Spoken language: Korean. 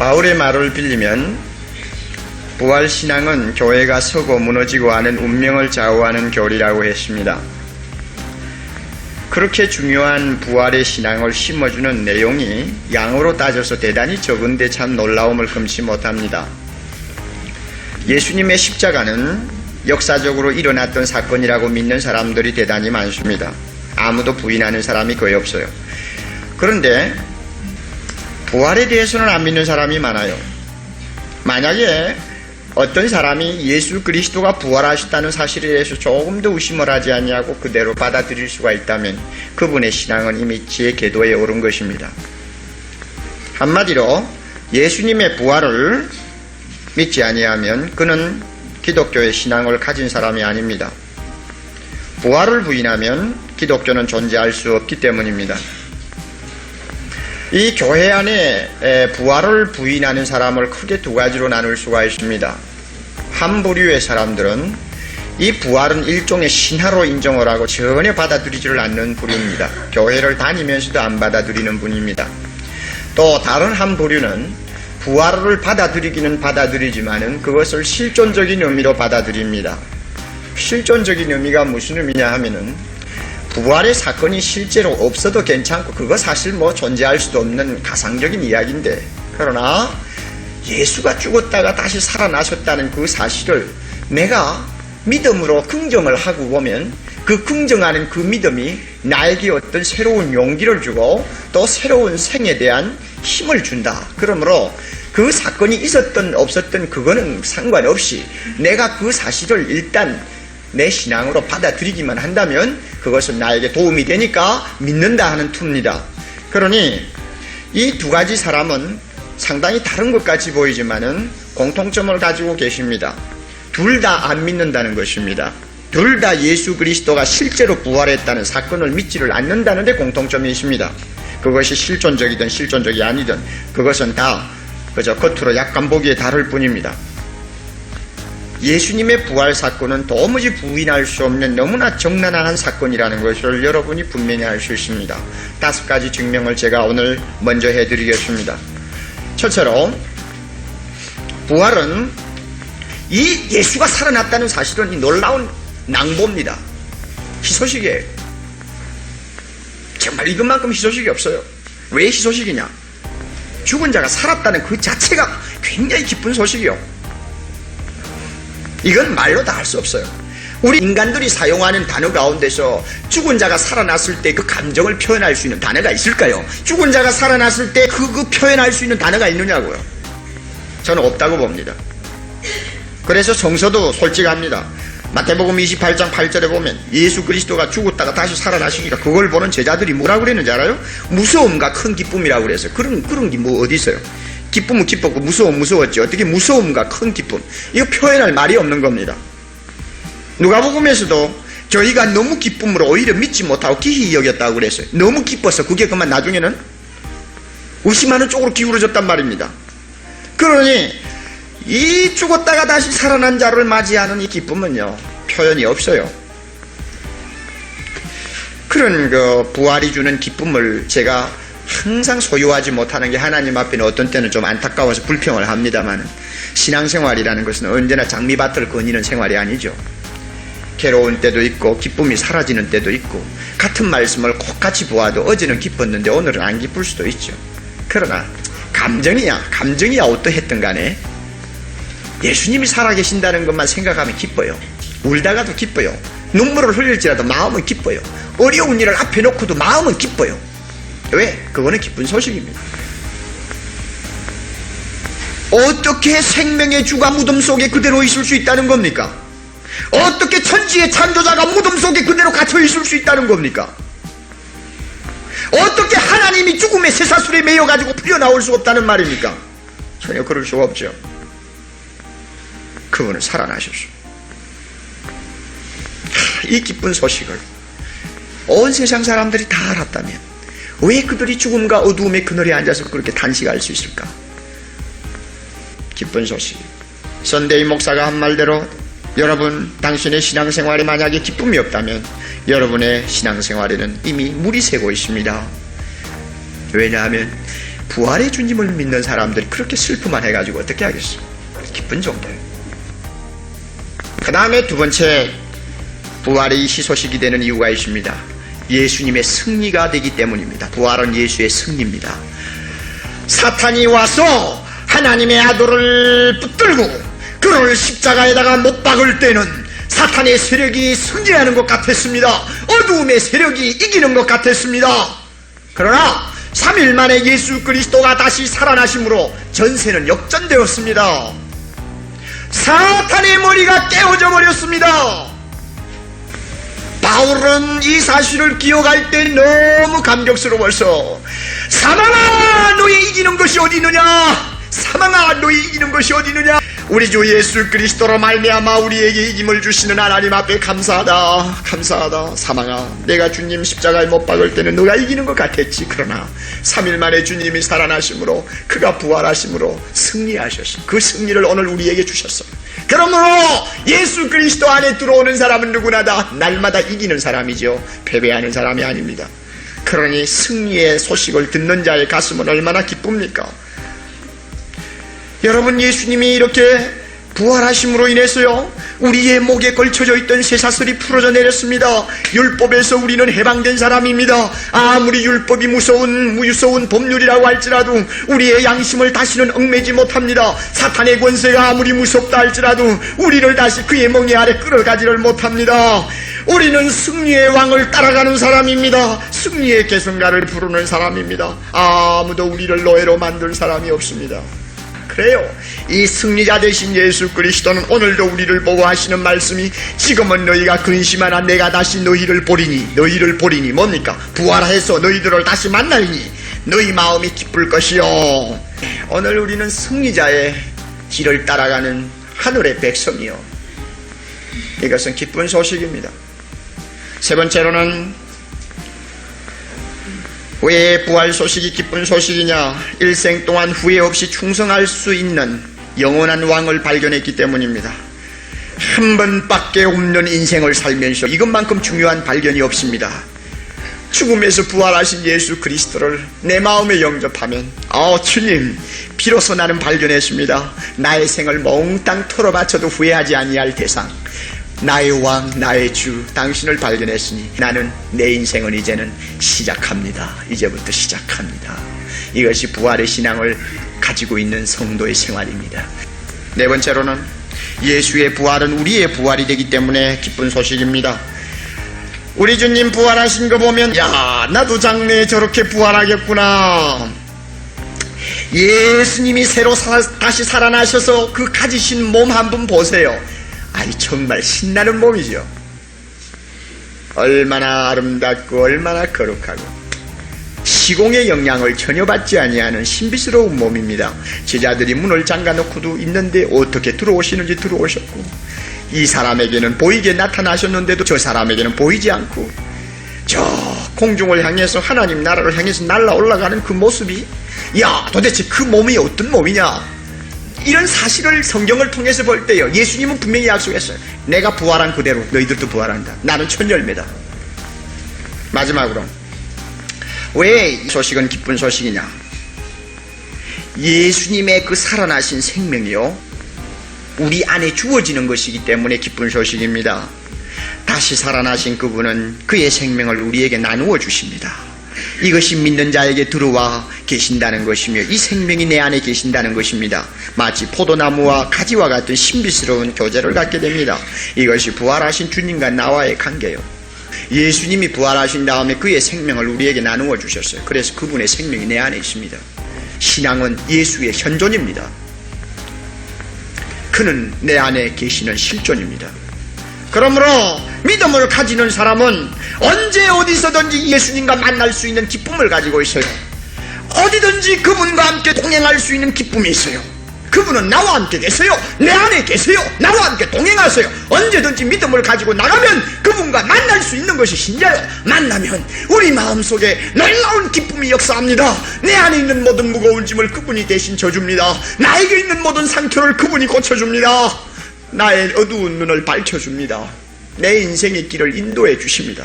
바울의 말을 빌리면 부활신앙은 교회가 서고 무너지고 하는 운명을 좌우하는 교리라고 했습니다. 그렇게 중요한 부활의 신앙을 심어주는 내용이 양으로 따져서 대단히 적은데 참 놀라움을 금치 못합니다. 예수님의 십자가는 역사적으로 일어났던 사건이라고 믿는 사람들이 대단히 많습니다. 아무도 부인하는 사람이 거의 없어요. 그런데 부활에 대해서는 안 믿는 사람이 많아요. 만약에 어떤 사람이 예수 그리스도가 부활하셨다는 사실에 대해서 조금 더 의심을 하지 아니하고 그대로 받아들일 수가 있다면 그분의 신앙은 이미 지혜 궤도에 오른 것입니다. 한마디로 예수님의 부활을 믿지 아니하면 그는 기독교의 신앙을 가진 사람이 아닙니다. 부활을 부인하면 기독교는 존재할 수 없기 때문입니다. 이 교회 안에 부활을 부인하는 사람을 크게 두 가지로 나눌 수가 있습니다. 한 부류의 사람들은 이 부활은 일종의 신화로 인정을 하고 전혀 받아들이지를 않는 부류입니다. 교회를 다니면서도 안 받아들이는 분입니다. 또 다른 한 부류는 부활을 받아들이기는 받아들이지만은 그것을 실존적인 의미로 받아들입니다. 실존적인 의미가 무슨 의미냐 하면은 부활의 사건이 실제로 없어도 괜찮고 그거 사실 존재할 수도 없는 가상적인 이야기인데, 그러나 예수가 죽었다가 다시 살아나셨다는 그 사실을 내가 믿음으로 긍정을 하고 보면 그 긍정하는 그 믿음이 나에게 어떤 새로운 용기를 주고 또 새로운 생에 대한 힘을 준다. 그러므로 그 사건이 있었든 없었든 그거는 상관없이 내가 그 사실을 일단 내 신앙으로 받아들이기만 한다면 그것은 나에게 도움이 되니까 믿는다 하는 투입니다. 그러니 이 두 가지 사람은 상당히 다른 것 같이 보이지만은 공통점을 가지고 계십니다. 둘 다 안 믿는다는 것입니다. 둘 다 예수 그리스도가 실제로 부활했다는 사건을 믿지를 않는다는 데 공통점이 있습니다. 그것이 실존적이든 실존적이 아니든 그것은 다 그저 겉으로 약간 보기에 다를 뿐입니다. 예수님의 부활 사건은 도무지 부인할 수 없는 너무나 적나라한 사건이라는 것을 여러분이 분명히 알 수 있습니다. 5가지 증명을 제가 오늘 먼저 해드리겠습니다. 첫째로 부활은 이 예수가 살아났다는 사실은 이 놀라운 낭보입니다. 희소식이에요. 정말 이것만큼 희소식이 없어요. 왜 희소식이냐? 죽은 자가 살았다는 그 자체가 굉장히 기쁜 소식이요. 이건 말로 다 할 수 없어요. 우리 인간들이 사용하는 단어 가운데서 죽은 자가 살아났을 때 그 감정을 표현할 수 있는 단어가 있을까요? 죽은 자가 살아났을 때 그 표현할 수 있는 단어가 있느냐고요? 저는 없다고 봅니다. 그래서 성서도 솔직합니다. 마태복음 28장 8절에 보면 예수 그리스도가 죽었다가 다시 살아나시니까 그걸 보는 제자들이 뭐라고 그랬는지 알아요? 무서움과 큰 기쁨이라고 그랬어요. 그런 게 뭐 어디 있어요? 기쁨은 기뻤고 무서움 무서웠지. 어떻게 무서움과 큰 기쁨, 이거 표현할 말이 없는 겁니다. 누가복음에서도 저희가 너무 기쁨으로 오히려 믿지 못하고 기히 여겼다고 그랬어요. 너무 기뻐서 그게 그만 나중에는 의심하는 쪽으로 기울어졌단 말입니다. 그러니 이 죽었다가 다시 살아난 자를 맞이하는 이 기쁨은요, 표현이 없어요. 그런 부활이 주는 기쁨을 제가 항상 소유하지 못하는 게 하나님 앞에는 어떤 때는 좀 안타까워서 불평을 합니다만, 신앙생활이라는 것은 언제나 장미밭을 거니는 생활이 아니죠. 괴로운 때도 있고 기쁨이 사라지는 때도 있고, 같은 말씀을 똑같이 보아도 어제는 기뻤는데 오늘은 안 기쁠 수도 있죠. 그러나 감정이야 어떠했든 간에 예수님이 살아계신다는 것만 생각하면 기뻐요. 울다가도 기뻐요. 눈물을 흘릴지라도 마음은 기뻐요. 어려운 일을 앞에 놓고도 마음은 기뻐요. 왜? 그거는 기쁜 소식입니다. 어떻게 생명의 주가 무덤 속에 그대로 있을 수 있다는 겁니까? 어떻게 천지의 창조자가 무덤 속에 그대로 갇혀 있을 수 있다는 겁니까? 어떻게 하나님이 죽음의 쇠사슬에 매여가지고 풀려나올 수 없다는 말입니까? 전혀 그럴 수가 없죠. 그분은 살아나셨어. 이 기쁜 소식을 온 세상 사람들이 다 알았다면 왜 그들이 죽음과 어두움의 그늘에 앉아서 그렇게 단식할 수 있을까? 기쁜 소식. 선데이 목사가 한 말대로 여러분, 당신의 신앙생활에 만약에 기쁨이 없다면 여러분의 신앙생활에는 이미 물이 새고 있습니다. 왜냐하면 부활의 주님을 믿는 사람들이 그렇게 슬프만 해가지고 어떻게 하겠어? 기쁜 종교예요. 그 다음에 두 번째, 부활의 희소식이 되는 이유가 있습니다. 예수님의 승리가 되기 때문입니다. 부활은 예수의 승리입니다. 사탄이 와서 하나님의 아들을 붙들고 그를 십자가에다가 못 박을 때는 사탄의 세력이 승리하는 것 같았습니다. 어두움의 세력이 이기는 것 같았습니다. 그러나 3일 만에 예수 그리스도가 다시 살아나심으로 전세는 역전되었습니다. 사탄의 머리가 깨어져 버렸습니다. 바울은 이 사실을 기억할 때 너무 감격스러워서 사망아 너의 이기는 것이 어디 있느냐, 사망아 너의 이기는 것이 어디 있느냐, 우리 주 예수 그리스도로 말미암아 우리에게 이김을 주시는 하나님 앞에 감사하다, 감사하다. 사망아, 내가 주님 십자가에 못 박을 때는 너가 이기는 것 같았지. 그러나 3일 만에 주님이 살아나심으로, 그가 부활하심으로 승리하셨어. 그 승리를 오늘 우리에게 주셨어. 그러므로 예수 그리스도 안에 들어오는 사람은 누구나 다 날마다 이기는 사람이죠. 패배하는 사람이 아닙니다. 그러니 승리의 소식을 듣는 자의 가슴은 얼마나 기쁩니까? 여러분, 예수님이 이렇게 부활하심으로 인해서요, 우리의 목에 걸쳐져 있던 쇠사슬이 풀어져 내렸습니다. 율법에서 우리는 해방된 사람입니다. 아무리 율법이 무서운 법률이라고 할지라도 우리의 양심을 다시는 얽매지 못합니다. 사탄의 권세가 아무리 무섭다 할지라도 우리를 다시 그의 멍에 아래 끌어가지를 못합니다. 우리는 승리의 왕을 따라가는 사람입니다. 승리의 계승가를 부르는 사람입니다. 아무도 우리를 노예로 만들 사람이 없습니다. 그래요. 이 승리자 되신 예수 그리스도는 오늘도 우리를 보고 하시는 말씀이, 지금은 너희가 근심하나 내가 다시 너희를 보리니 뭡니까? 부활해서 너희들을 다시 만나리니 너희 마음이 기쁠 것이요. 오늘 우리는 승리자의 길을 따라가는 하늘의 백성이요. 이것은 기쁜 소식입니다. 세 번째로는 왜 부활 소식이 기쁜 소식이냐? 일생 동안 후회 없이 충성할 수 있는 영원한 왕을 발견했기 때문입니다. 한 번밖에 없는 인생을 살면서 이것만큼 중요한 발견이 없습니다. 죽음에서 부활하신 예수 그리스도를 내 마음에 영접하면, 주님, 비로소 나는 발견했습니다. 나의 생을 몽땅 털어바쳐도 후회하지 아니할 대상, 나의 왕, 나의 주, 당신을 발견했으니 나는 내 인생은 이제는 시작합니다. 이제부터 시작합니다. 이것이 부활의 신앙을 가지고 있는 성도의 생활입니다. 네 번째로는 예수의 부활은 우리의 부활이 되기 때문에 기쁜 소식입니다. 우리 주님 부활하신 거 보면, 야, 나도 장래에 저렇게 부활하겠구나. 예수님이 새로 다시 살아나셔서 그 가지신 몸 한번 보세요. 아니, 정말 신나는 몸이죠. 얼마나 아름답고 얼마나 거룩하고 시공의 영향을 전혀 받지 아니하는 신비스러운 몸입니다. 제자들이 문을 잠가놓고도 있는데 어떻게 들어오시는지 들어오셨고, 이 사람에게는 보이게 나타나셨는데도 저 사람에게는 보이지 않고, 저 공중을 향해서 하나님 나라를 향해서 날아 올라가는 그 모습이, 야, 도대체 그 몸이 어떤 몸이냐? 이런 사실을 성경을 통해서 볼 때요, 예수님은 분명히 약속했어요. 내가 부활한 그대로 너희들도 부활한다. 나는 첫 열매다. 마지막으로 왜 이 소식은 기쁜 소식이냐? 예수님의 그 살아나신 생명이요, 우리 안에 주어지는 것이기 때문에 기쁜 소식입니다. 다시 살아나신 그분은 그의 생명을 우리에게 나누어 주십니다. 이것이 믿는 자에게 들어와 계신다는 것이며 이 생명이 내 안에 계신다는 것입니다. 마치 포도나무와 가지와 같은 신비스러운 교제를 갖게 됩니다. 이것이 부활하신 주님과 나와의 관계요. 예수님이 부활하신 다음에 그의 생명을 우리에게 나누어 주셨어요. 그래서 그분의 생명이 내 안에 있습니다. 신앙은 예수의 현존입니다. 그는 내 안에 계시는 실존입니다. 그러므로 믿음을 가지는 사람은 언제 어디서든지 예수님과 만날 수 있는 기쁨을 가지고 있어요. 어디든지 그분과 함께 동행할 수 있는 기쁨이 있어요. 그분은 나와 함께 계세요. 내 안에 계세요. 나와 함께 동행하세요. 언제든지 믿음을 가지고 나가면 그분과 만날 수 있는 것이 신자요. 만나면 우리 마음속에 놀라운 기쁨이 역사합니다. 내 안에 있는 모든 무거운 짐을 그분이 대신 져줍니다. 나에게 있는 모든 상처를 그분이 고쳐줍니다. 나의 어두운 눈을 밝혀줍니다. 내 인생의 길을 인도해 주십니다.